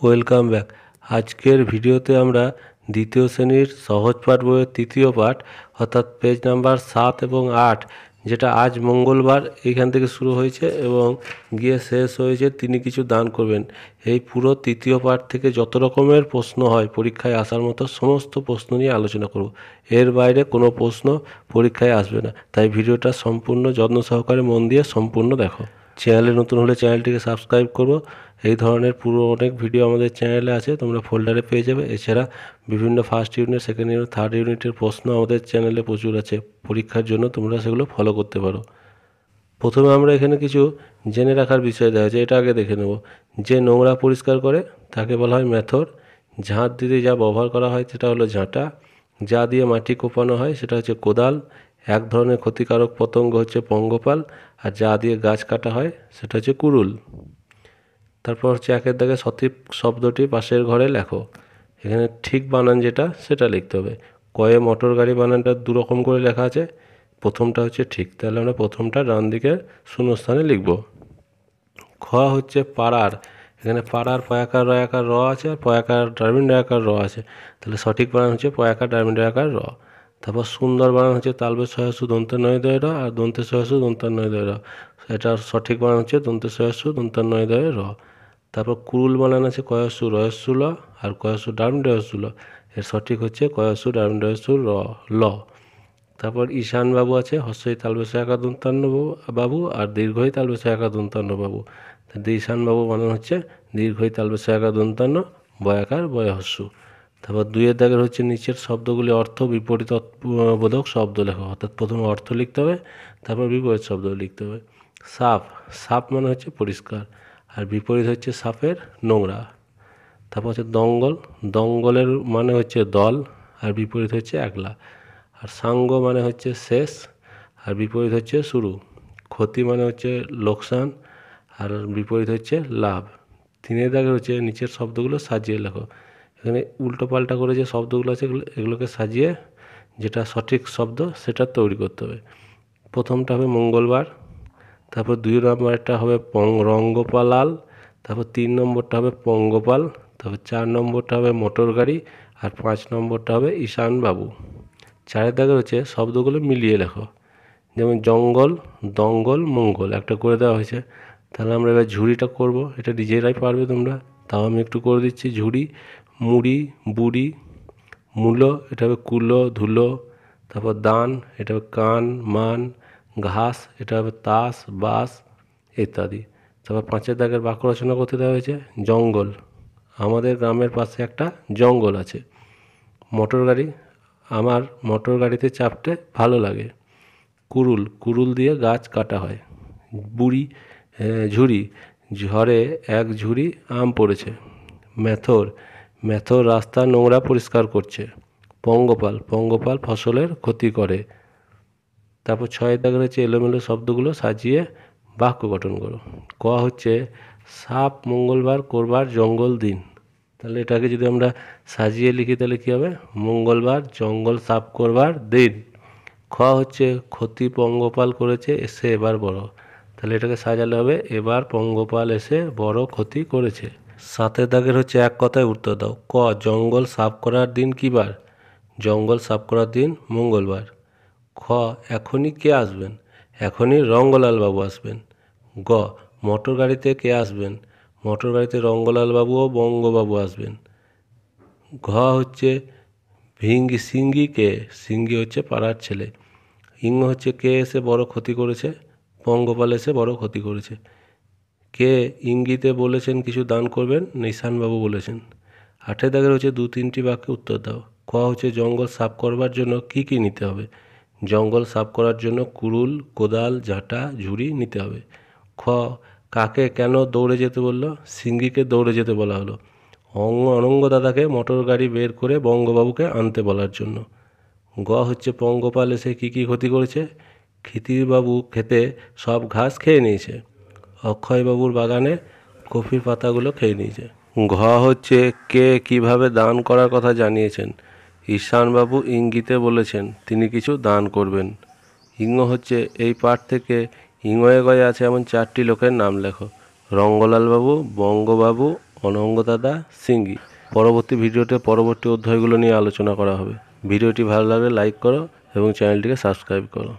Welcome back. আজকের ভিডিওতে আমরা দ্বিতীয় শ্রেণীর সহজ পাঠ বইয়ের তৃতীয় পাঠ অর্থাৎ পেজ নাম্বার 7 এবং 8, যেটা আজ মঙ্গলবার এইখান থেকে শুরু হয়েছে এবং গিয়ে শেষ হয়েছে তিনি কিছু দান করবেন। এই পুরো তৃতীয় পাঠ থেকে যত রকমের প্রশ্ন হয় পরীক্ষায় আসার মতো সমস্ত প্রশ্ন নিয়ে আলোচনা করব। এর বাইরে কোনো প্রশ্ন পরীক্ষায় আসবে না, তাই ভিডিওটা সম্পূর্ণ যত্ন সহকারে মন দিয়ে সম্পূর্ণ দেখো। চ্যানেলে নতুন হলে চ্যানেলটিকে সাবস্ক্রাইব করো। এই ধরনের পুরো অনেক ভিডিও আমাদের চ্যানেলে আছে, তোমরা ফোল্ডারে পেয়ে যাবে। এছাড়া বিভিন্ন first unit, second unit, third ইউনিটের প্রশ্ন আমাদের চ্যানেলে প্রচুর আছে, পরীক্ষার জন্য তোমরা সেগুলো ফলো করতে পারো। প্রথমে আমরা এখানে কিছু জেনে রাখার বিষয় দেওয়া আছে, এটা আগে দেখে নেব। যে নোংরা পরিষ্কার করে তাকে বলা হয় মেথর। ঝাঁট দিতে যা ব্যবহার করা হয় সেটা হলো ঝাঁটা। যা দিয়ে মাটি কোপানো হয় সেটা হচ্ছে কোদাল। এক ধরনের ক্ষতিকারক পতঙ্গ হচ্ছে পঙ্গপাল। আর যা দিয়ে গাছ কাটা হয় সেটা হচ্ছে কুড়ুল। তারপর হচ্ছে একের দাগে সঠিক শব্দটি পাশের ঘরে লেখো। এখানে ঠিক বানান যেটা সেটা লিখতে হবে। কয়ে মোটর গাড়ি বানানটা দুরকম করে লেখা আছে, প্রথমটা হচ্ছে ঠিক, তাহলে আমরা প্রথমটা ডান দিকে শূন্যস্থানে লিখব। খ হচ্ছে পাড়ার। এখানে পাড়ার পয়াকার রয়াকার র আছে আর পয়াকার ডারবিন ডয়াকার র আছে, তাহলে সঠিক বানান হচ্ছে পয়াকার ডারবিন ডয়াকার র। তারপর সুন্দর বানান হচ্ছে তালবে ছয়াসু দন্তে নয় দয় র আর দন্তে ছয়াসু দন্তার নয় দয় র, এটার সঠিক বানান হচ্ছে দন্তে ছয়াসু দন্তার নয় দয় র। তারপর কুরুল বানান আছে কয়াসু রয়সু ল আর কয়াসু ডারবিন ডয়াসু ল, এর সঠিক হচ্ছে কয়াসু ডারবিন ডয়াসু র ল। তারপর ঈশান বাবু আছে হস্যই তালবেশ একা দন্তান্ন বাবু আর দীর্ঘই তালবেশ একা দন্তান্ন বাবু, ঈশান বাবু বানান হচ্ছে দীর্ঘই তালবেশ একা দন্তান্ন বয়াকার বয়হস্যু। তারপর দুইয়ের দাগের হচ্ছে নিচের শব্দগুলি অর্থ বিপরীত বোধক শব্দ লেখা, অর্থাৎ প্রথমে অর্থ লিখতে হবে, তারপর বিপরীত শব্দ লিখতে হবে। সাফ, সাফ মানে হচ্ছে পরিষ্কার আর বিপরীত হচ্ছে সাফের নোংরা। তারপর হচ্ছে দঙ্গল, দঙ্গলের মানে হচ্ছে দল আর বিপরীত হচ্ছে একলা। আর সাঙ্গ মানে হচ্ছে শেষ আর বিপরীত হচ্ছে শুরু। ক্ষতি মানে হচ্ছে লোকসান আর বিপরীত হচ্ছে লাভ। তিনের দাগে হচ্ছে নিচের শব্দগুলো সাজিয়ে লেখো। এখানে উল্টো পাল্টা করে যে শব্দগুলো আছে এগুলোকে সাজিয়ে যেটা সঠিক শব্দ সেটা তৈরি করতে হবে। প্রথমটা হবে মঙ্গলবার, তারপর 2 নম্বরটা হবে রঙ্গপালাল, তারপর 3 নম্বরটা হবে পঙ্গপাল, তারপর 4 নম্বরটা হবে মোটর গাড়ি আর 5 নম্বরটা হবে ঈশান বাবু। 4-এর দাগে হচ্ছে শব্দগুলো মিলিয়ে লেখো, যেমন জঙ্গল, দঙ্গল, মঙ্গল একটা করে দেওয়া হয়েছে। তাহলে আমরা এবার ঝুড়িটা করব, এটা নিজেরাই পারবে তোমরা, তাও আমি একটু করে দিচ্ছি। ঝুড়ি, মুড়ি, বুড়ি, মূলো এটা হবে কুলো ধুলো, তারপর দান এটা হবে কান মান, ঘাস এটা হবে তাস বাস ইত্যাদি। তারপর 5-এর দাগের বাক্য রচনা করতে দেওয়া হয়েছে। জঙ্গল, আমাদের গ্রামের পাশে একটা জঙ্গল আছে। মোটর গাড়ি, আমার মোটর গাড়িতে চাপতে ভালো লাগে। কুরুল, কুরুল দিয়ে গাছ কাটা হয়। বুড়ি, ঝুড়ি, ঝড়ে এক ঝুড়ি আম পড়েছে। মেথর, মেথর রাস্তা নোংরা পরিষ্কার করছে। পঙ্গপাল, পঙ্গপাল ফসলের ক্ষতি করে। তারপর 6-এর দাগে হচ্ছে এলোমেলো শব্দগুলো সাজিয়ে বাক্য গঠন করো। ক হচ্ছে সাপ মঙ্গলবার করবার জঙ্গল দিন, তাহলে এটাকে যদি আমরা সাজিয়ে লিখি তাহলে কী হবে, মঙ্গলবার জঙ্গল সাফ করবার দিন। খ হচ্ছে ক্ষতি পঙ্গপাল করেছে এসে এবার বড়, তাহলে এটাকে সাজালে হবে এবার পঙ্গপাল এসে বড় ক্ষতি করেছে। 7-এর দাগের হচ্ছে এক কথায় উত্তর দাও। ক জঙ্গল সাফ করার দিন কী বার, জঙ্গল সাফ করার দিন মঙ্গলবার। খ এখনই কে আসবেন, এখনই রঙ্গলাল বাবু আসবেন। গ মোটর গাড়িতে কে আসবেন, মোটর গাড়িতে রঙ্গলাল বাবু ও বঙ্গবাবু আসবেন। ঘ হচ্ছে ভিঙ্গি সিঙ্গি কে, সিঙ্গি হচ্ছে পাড়ার ছেলে। ইঙ্গ হচ্ছে কে এসে বড় ক্ষতি করেছে, পঙ্গপাল এসে বড় ক্ষতি করেছে। কে ইঙ্গিতে বলেছেন কিছু দান করবেন, নিশানবাবু বলেছেন। 8-এর দাগের হচ্ছে 2-3টি বাক্যে উত্তর দাও। ক হচ্ছে জঙ্গল সাফ করবার জন্য কি কি নিতে হবে, জঙ্গল সাফ করার জন্য কুড়ুল কোদাল ঝাঁটা ঝুড়ি নিতে হবে। খ কাকে কেন দৌড়ে যেতে বললো, সিঙ্গিকে দৌড়ে যেতে বলা হলো অনঙ্গ দাদাকে মোটর গাড়ি বের করে বঙ্গবাবুকে আনতে বলার জন্য। গ হচ্ছে পঙ্গপাল এসে কী কী ক্ষতি করেছে, খিতিরবাবু খেতে সব ঘাস খেয়ে নিয়েছে, অক্ষয়বাবুর বাগানে কফির পাতাগুলো খেয়ে নিয়েছে। ঘ হচ্ছে কে কিভাবে দান করার কথা জানিয়েছেন, ঈশানবাবু ইঙ্গিতে বলেছেন তিনি কিছু দান করবেন। ইঙ্গ হচ্ছে এই পাঠ থেকে ইঙ্গয়ে গয়ে আছে এমন 4টি লোকের নাম লেখো, রঙ্গলাল বাবু, বঙ্গবাবু, অনঙ্গদাদা সিঙ্গি। পরবর্তী ভিডিওতে পরবর্তী অধ্যায়গুলো নিয়ে আলোচনা করা হবে। ভিডিওটি ভালো লাগলে লাইক করো এবং চ্যানেলটিকে সাবস্ক্রাইব করো।